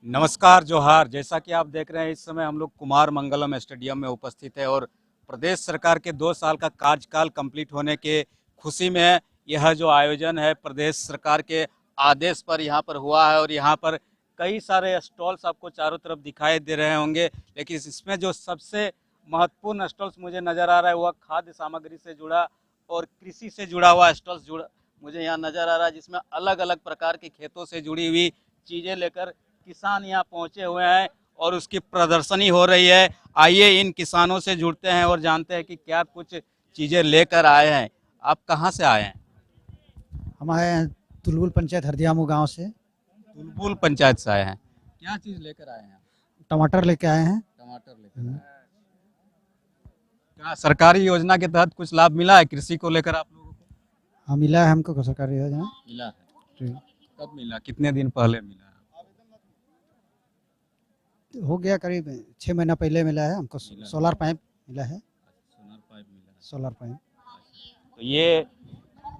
नमस्कार जोहार। जैसा कि आप देख रहे हैं, इस समय हम लोग कुमार मंगलम स्टेडियम में उपस्थित है और प्रदेश सरकार के 2 साल का कार्यकाल कंप्लीट होने के खुशी में यह जो आयोजन है प्रदेश सरकार के आदेश पर यहाँ पर हुआ है। और यहाँ पर कई सारे स्टॉल्स आपको चारों तरफ दिखाई दे रहे होंगे, लेकिन इसमें जो सबसे महत्वपूर्ण स्टॉल्स मुझे नज़र आ रहा है वह खाद्य सामग्री से जुड़ा और कृषि से जुड़ा हुआ स्टॉल्स जुड़ा मुझे यहाँ नज़र आ रहा है, जिसमें अलग अलग प्रकार के खेतों से जुड़ी हुई चीज़ें लेकर किसान यहाँ पहुंचे हुए हैं और उसकी प्रदर्शनी हो रही है। आइए इन किसानों से जुड़ते हैं और जानते हैं कि क्या कुछ चीज़ें लेकर आए हैं। आप कहाँ से आए हैं? हम आए हैं तुलबुल पंचायत हरदियामू गांव से। तुलबुल पंचायत से आए हैं। क्या चीज़ लेकर आए हैं? टमाटर लेके आए हैं। टमाटर लेकर आए हैं। क्या सरकारी योजना के तहत कुछ लाभ मिला है कृषि को लेकर आप लोगों को? हाँ, मिला है हमको सरकारी योजना। मिला है। ठीक। कब मिला, कितने दिन पहले मिला? हो गया करीब 6 महीना पहले मिला है हमको। सोलर पाइप मिला है। सोलर पाइप मिला है। Solar pipe. तो ये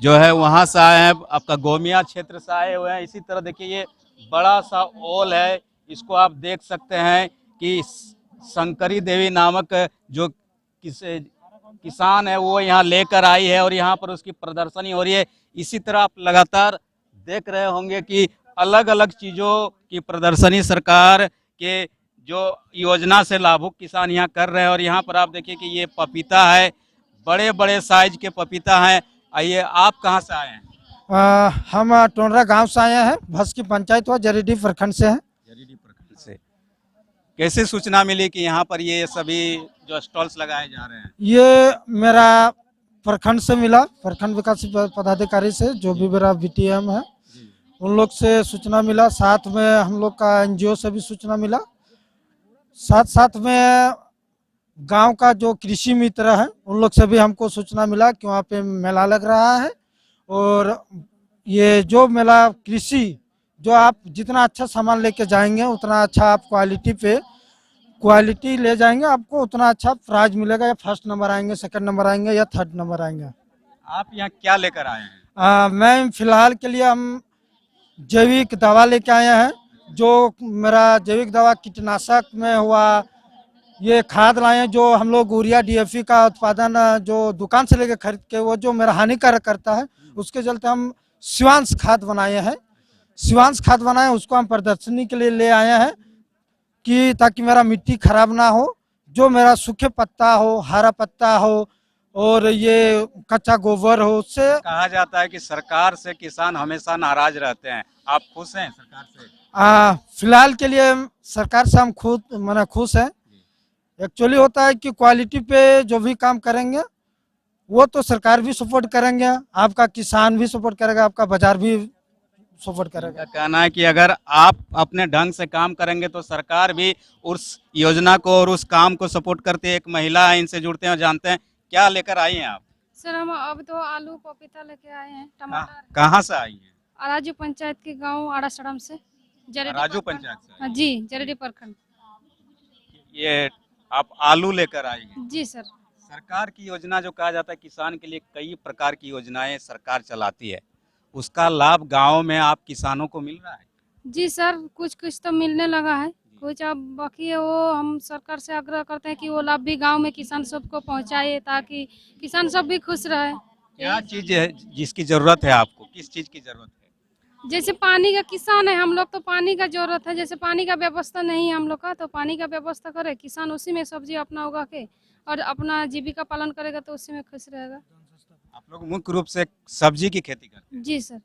जो है वहाँ से आए हैं, आपका गोमिया क्षेत्र से आए हुए हैं। इसी तरह देखिए ये बड़ा सा ओल है, इसको आप देख सकते हैं कि शंकरी देवी नामक जो किसान है वो यहाँ लेकर आई है और यहाँ पर उसकी प्रदर्शनी हो रही है। इसी तरह आप लगातार देख रहे होंगे कि अलग अलग चीज़ों की प्रदर्शनी सरकार के जो योजना से लाभुक किसान यहाँ कर रहे हैं। और यहाँ पर आप देखिए कि ये पपीता है, बड़े बड़े साइज के पपीता हैं। आइए, आप कहाँ से आए हैं? हम टोनरा गांव से आए हैं। भस की पंचायत हुआ जरीडी प्रखंड से है। जरीडी प्रखंड से। कैसे सूचना मिली कि यहाँ पर ये सभी जो स्टॉल्स लगाए जा रहे हैं? ये मेरा प्रखंड से मिला, प्रखंड विकास पदाधिकारी से, जो भी मेरा बीटीएम है, उन लोग से सूचना मिला। साथ में हम लोग का एनजीओ से भी सूचना मिला। साथ साथ में गांव का जो कृषि मित्र है उन लोग से भी हमको सूचना मिला कि वहाँ पे मेला लग रहा है। और ये जो मेला कृषि, जो आप जितना अच्छा सामान लेके जाएंगे उतना अच्छा आप क्वालिटी ले जाएंगे, आपको उतना अच्छा प्राइज मिलेगा। या फर्स्ट नंबर आएंगे, सेकंड नंबर आएंगे या थर्ड नंबर आएंगे। आप यहाँ क्या लेकर आए हैं? मैं फिलहाल के लिए हम जैविक दवा लेके आए हैं। जो मेरा जैविक दवा कीटनाशक में हुआ, ये खाद लाए हैं जो हम लोग यूरिया डीएपी का उत्पादन जो दुकान से लेके खरीद के, वो जो मेरा हानिकारक करता है, उसके चलते हम शिवांश खाद बनाए हैं। शिवांश खाद बनाए, उसको हम प्रदर्शनी के लिए ले आए हैं कि ताकि मेरा मिट्टी खराब ना हो। जो मेरा सूखे पत्ता हो, हरा पत्ता हो और ये कच्चा गोबर हो, उससे कहा जाता है कि सरकार से किसान हमेशा नाराज रहते हैं। आप खुश हैं सरकार से? फिलहाल के लिए सरकार से हम खुश हैं। एक्चुअली होता है कि क्वालिटी पे जो भी काम करेंगे वो तो सरकार भी सपोर्ट करेंगे, आपका किसान भी सपोर्ट करेगा, आपका बाजार भी सपोर्ट करेगा। कहना है कि अगर आप अपने ढंग से काम करेंगे तो सरकार भी उस योजना को और उस काम को सपोर्ट करती है। एक महिला है, इनसे जुड़ते हैं और जानते हैं क्या लेकर आई हैं आप? सर हम अब तो आलू पपीता लेके आए हैं, टमाटर। कहाँ से आई हैं? राजू पंचायत के गांव आड़ासड़म से, जरेडी राजू प्रखंड। पंचायत से हाँ आई जी, जरेडी प्रखंड। हैं। ये आप आलू लेकर आई हैं। जी सर। सरकार की योजना, जो कहा जाता है किसान के लिए कई प्रकार की योजनाएं सरकार चलाती है, उसका लाभ गाँव में आप किसानों को मिल रहा है? जी सर, कुछ कुछ तो मिलने लगा है, कुछ अब बाकी है। वो हम सरकार से आग्रह करते हैं कि वो लाभ भी गांव में किसान सबको पहुंचाए, ताकि किसान सब भी खुश रहे। क्या चीज है जिसकी जरूरत है आपको? किस चीज की जरूरत है? जैसे पानी का किसान है हम लोग, तो पानी का जरूरत है। जैसे पानी का व्यवस्था नहीं है हम लोग का, तो पानी का व्यवस्था करे किसान, उसी में सब्जी अपना उगा के और अपना जीविका पालन करेगा तो उसी में खुश रहेगा। आप लोग मुख्य रूप से सब्जी की खेती करते हैं? जी सर,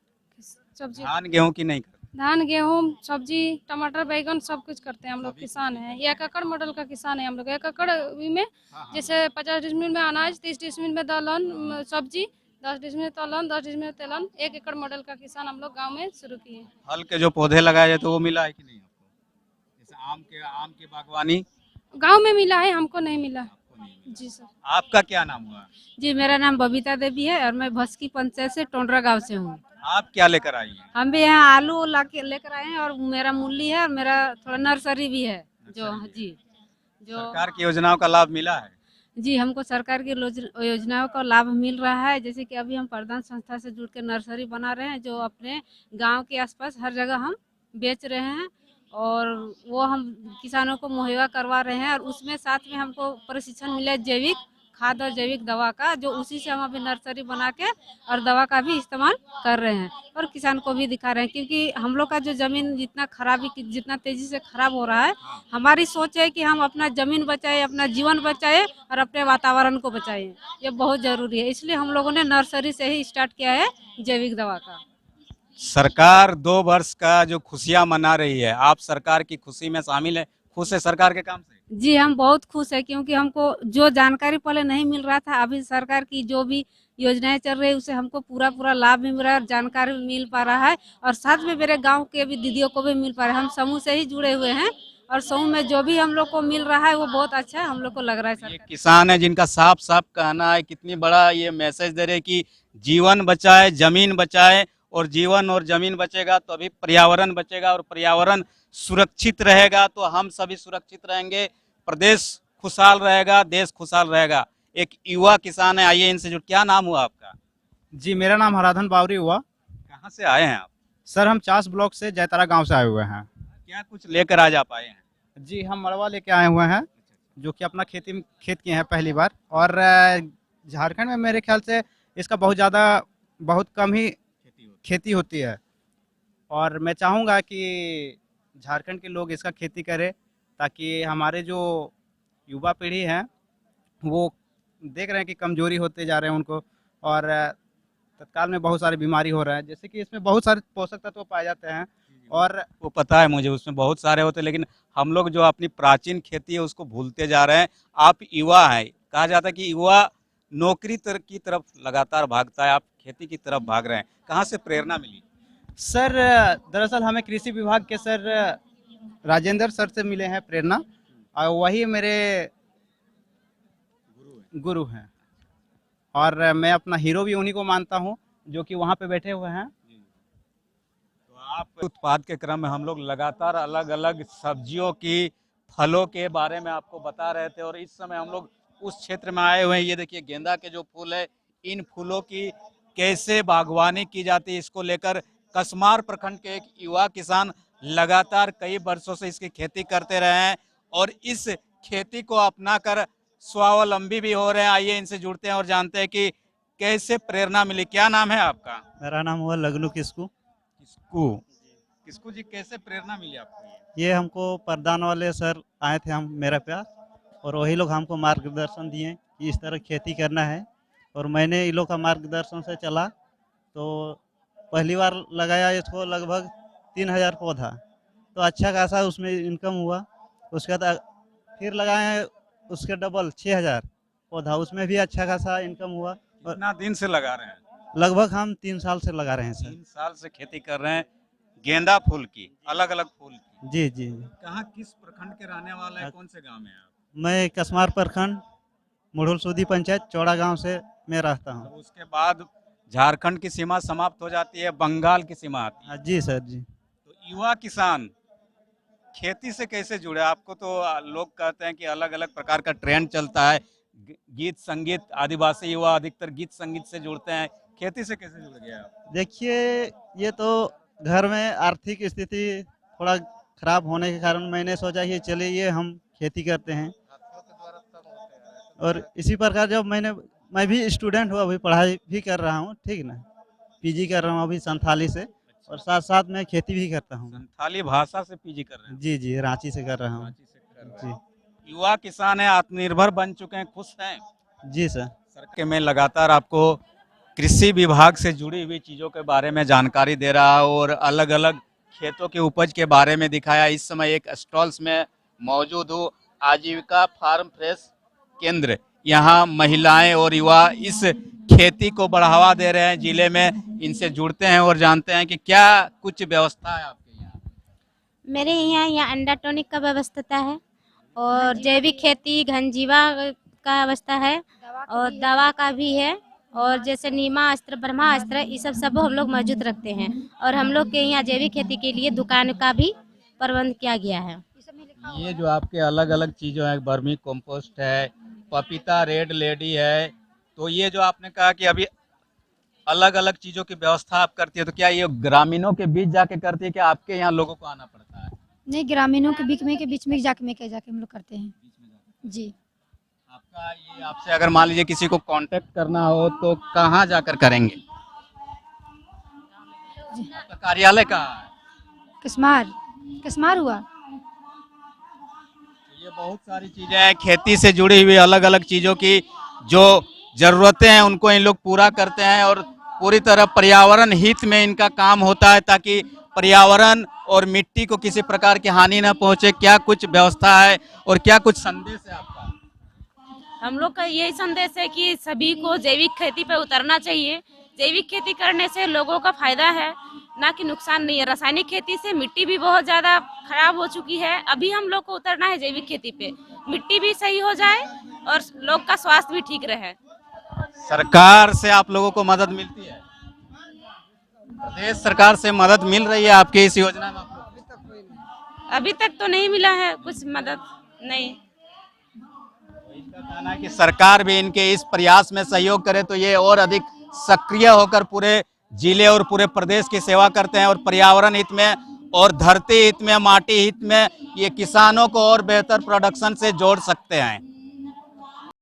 सब्जी, धान गेहूं की नहीं करते? धान गेहूँ सब्जी टमाटर बैगन सब कुछ करते हैं हम लोग। किसान हैं, 1 एकड़ मॉडल का किसान है हम लोग। 1 एकड़ में जैसे 50 डिसमिल में अनाज, 30 डिसमिल में दलहन सब्जी, 10 डिसमिल दलहन, 10 डिसमिल तेलन, 1 एकड़ मॉडल का किसान हम लोग गाँव में शुरू किए। फल के जो पौधे लगाए जाते वो मिला है कि नहीं आपको? जैसे आम की बागवानी गाँव में मिला है, हमको नहीं मिला। आपको नहीं मिला। जी सर। आपका क्या नाम हुआ? जी, मेरा नाम बबीता देवी है और मैं भस्की पंचायत से टोंडरा गांव से हूँ। आप क्या लेकर आई हैं? हम भी यहाँ आलू लेकर आए हैं और मेरा मूली है और मेरा थोड़ा नर्सरी भी है। जी, जो सरकार की योजनाओं का लाभ मिला है? जी, हमको सरकार की योजनाओं का लाभ मिल रहा है। जैसे कि अभी हम प्रधान संस्था से जुड़ के नर्सरी बना रहे हैं, जो अपने गांव के आसपास हर जगह हम बेच रहे हैं। और वो हम किसानों को मुहैया करवा रहे हैं। और उसमें साथ में हमको प्रशिक्षण मिला जैविक खाद और जैविक दवा का, जो उसी से हम अभी नर्सरी बना के और दवा का भी इस्तेमाल कर रहे हैं और किसान को भी दिखा रहे हैं। क्योंकि हम लोग का जो जमीन जितना तेजी से खराब हो रहा है, हमारी सोच है कि हम अपना जमीन बचाए, अपना जीवन बचाए और अपने वातावरण को बचाए। ये बहुत जरूरी है, इसलिए हम लोगों ने नर्सरी से ही स्टार्ट किया है जैविक दवा का। सरकार 2 वर्ष का जो खुशियां मना रही है, आप सरकार की खुशी में शामिल है? खुश है सरकार के काम से? जी, हम बहुत खुश है, क्योंकि हमको जो जानकारी पहले नहीं मिल रहा था, अभी सरकार की जो भी योजनाएं चल रही है उससे हमको पूरा लाभ भी मिल रहा है और जानकारी भी मिल पा रहा है। और साथ में मेरे गांव के भी दीदियों को भी मिल पा रहा है। हम समूह से ही जुड़े हुए हैं और समूह में जो भी हम लोग को मिल रहा है वो बहुत अच्छा है, हम लोग को लग रहा है। ये सरकार किसान है जिनका साफ साफ कहना है, कितनी बड़ा ये मैसेज दे रहे हैं कि जीवन बचाए, जमीन बचाए, और जीवन और जमीन बचेगा तो अभी पर्यावरण बचेगा, और पर्यावरण सुरक्षित रहेगा तो हम सभी सुरक्षित रहेंगे, प्रदेश खुशहाल रहेगा, देश खुशहाल रहेगा। एक युवा किसान है, आइए इनसे जुड़। क्या नाम हुआ आपका? जी, मेरा नाम हराधन बावरी हुआ। कहाँ से आए हैं आप? सर, हम चास ब्लॉक से जयतारा गांव से आए हुए हैं। क्या कुछ लेकर आज आप आए हैं? जी, हम मड़वा लेके आए हुए हैं, जो कि अपना खेत किए हैं पहली बार। और झारखंड में मेरे ख्याल से इसका बहुत कम ही खेती होती है। और मैं चाहूँगा कि झारखंड के लोग इसका खेती करें, ताकि हमारे जो युवा पीढ़ी है वो देख रहे हैं कि कमजोरी होते जा रहे हैं उनको, और तत्काल में बहुत सारी बीमारी हो रहा है। जैसे कि इसमें बहुत सारे पोषक तत्व पाए जाते हैं। और वो पता है मुझे, उसमें बहुत सारे होते हैं, लेकिन हम लोग जो अपनी प्राचीन खेती है उसको भूलते जा रहे हैं। आप युवा हैं, कहा जाता है कि युवा नौकरी की तरफ लगातार भागता है, आप खेती की तरफ भाग रहे हैं। कहाँ से प्रेरणा मिली? सर, दरअसल हमें कृषि विभाग के सर राजेंद्र सर से मिले हैं प्रेरणा, और वही मेरे गुरु हैं। और मैं अपना हीरो भी उन्हीं को मानता हूं, जो कि वहां पे बैठे हुए हैं। तो आप उत्पाद के क्रम में हम लोग लगातार अलग अलग सब्जियों की, फलों के बारे में आपको बता रहे थे, और इस समय हम लोग उस क्षेत्र में आए हुए हैं। ये देखिए गेंदा के जो फूल है, इन फूलों की कैसे बागवानी की जाती है, इसको लेकर कसमार प्रखंड के एक युवा किसान लगातार कई वर्षों से इसकी खेती करते रहे हैं, और इस खेती को अपनाकर स्वावलंबी भी हो रहे हैं। आइए इनसे जुड़ते हैं और जानते हैं कि कैसे प्रेरणा मिली। क्या नाम है आपका? मेरा नाम हुआ लगनू किस्कू। किसकू किसकू जी, कैसे प्रेरणा मिली आपको? ये हमको प्रधान वाले सर आए थे हम मेरा प्यार, और वही लोग हमको मार्गदर्शन दिए कि इस तरह खेती करना है। और मैंने इन लोग का मार्गदर्शन से चला, तो पहली बार लगाया इसको लगभग 3000 पौधा, तो अच्छा खासा उसमें इनकम हुआ। उसके बाद फिर लगाए उसके डबल 6000 पौधा, उसमें भी अच्छा खासा इनकम हुआ। और कितना दिन से लगा रहे हैं? लगभग हम 3 साल से लगा रहे हैं सर। 3 साल से खेती कर रहे हैं गेंदा फूल की, अलग अलग फूल की। जी जी। कहाँ, किस प्रखंड के रहने वाले हैं, कौन से गांव में आप? मैं कसमार प्रखंड मुढ़ुल सूदी पंचायत चौड़ा गांव से मैं रहता हूँ। तो उसके बाद झारखंड की सीमा समाप्त हो जाती है, बंगाल की सीमा आती है। जी सर जी। तो युवा किसान खेती से कैसे जुड़े? आपको तो लोग कहते हैं कि अलग अलग प्रकार का ट्रेंड चलता है, गीत संगीत, आदिवासी युवा अधिकतर गीत संगीत से जुड़ते हैं, खेती से कैसे जुड़ गए आप? देखिए, ये तो घर में आर्थिक स्थिति थोड़ा खराब होने के कारण मैंने सोचा कि चलिए हम खेती करते हैं। और इसी प्रकार जब मैं भी स्टूडेंट हूँ, अभी पढ़ाई भी कर रहा हूँ, ठीक ना, पीजी कर रहा हूँ अभी संथाली से, और साथ साथ मैं खेती भी करता हूँ। संथाली भाषा से पीजी कर रहे हैं? जी जी, रांची से कर रहा हूँ। रांची से कर रहे जी हैं। युवा किसान है, आत्मनिर्भर बन चुके हैं, खुश हैं? जी सर। सर के मैं लगातार आपको कृषि विभाग से जुड़ी हुई चीज़ों के बारे में जानकारी दे रहा हूँ, और अलग अलग खेतों के उपज के बारे में दिखाया। इस समय एक स्टॉल्स में मौजूद हूँ, आजीविका फार्म फ्रेश केंद्र। यहाँ महिलाएं और युवा इस खेती को बढ़ावा दे रहे हैं जिले में। इनसे जुड़ते हैं और जानते हैं कि क्या कुछ व्यवस्था है आपके यहाँ। मेरे यहाँ अंडा टॉनिक का व्यवस्था है, और जैविक खेती घनजीवा का व्यवस्था है, और दवा का भी है, और जैसे नीमा अस्त्र, ब्रह्मा अस्त्र, ये सब हम लोग मौजूद रखते हैं। और हम लोग के यहाँ जैविक खेती के लिए दुकान का भी प्रबंध किया गया है। ये जो आपके अलग अलग चीज़ें हैं, वर्मी कंपोस्ट है, पपीता रेड लेडी है, तो ये जो आपने कहा कि अभी अलग अलग चीज़ों की व्यवस्था आप करती है, तो क्या ये ग्रामीणों के बीच जाके करती है कि आपके यहाँ लोगों को आना पड़ता है? नहीं, ग्रामीणों के बीच में जाके हम लोग करते हैं जी। आपका ये आपसे अगर मान लीजिए किसी को कांटेक्ट करना हो तो कहाँ जाकर करेंगे? आपका कार्यालय कहाँ है? किस्मार हुआ। ये बहुत सारी चीजें हैं खेती से जुड़ी हुई, अलग अलग चीजों की जो जरूरतें हैं उनको इन लोग पूरा करते हैं और पूरी तरह पर्यावरण हित में इनका काम होता है ताकि पर्यावरण और मिट्टी को किसी प्रकार की हानि न पहुंचे। क्या कुछ व्यवस्था है और क्या कुछ संदेश है आपका? हम लोग का यही संदेश है कि सभी को जैविक खेती पे उतरना चाहिए। जैविक खेती करने से लोगों का फायदा है, ना कि नुकसान नहीं है। रासायनिक खेती से मिट्टी भी बहुत ज्यादा खराब हो चुकी है। अभी हम लोग को उतरना है जैविक खेती पे, मिट्टी भी सही हो जाए और लोग का स्वास्थ्य भी ठीक रहे। सरकार से आप लोगों को मदद मिलती है? प्रदेश सरकार से मदद मिल रही है आपकी इस योजना में? अभी तक तो नहीं मिला है कुछ मदद, नहीं। इनका कहना है कि सरकार भी इनके इस प्रयास में सहयोग करे तो ये और अधिक सक्रिय होकर पूरे जिले और पूरे प्रदेश की सेवा करते हैं और पर्यावरण हित में और धरती हित में, माटी हित में ये किसानों को और बेहतर प्रोडक्शन से जोड़ सकते हैं।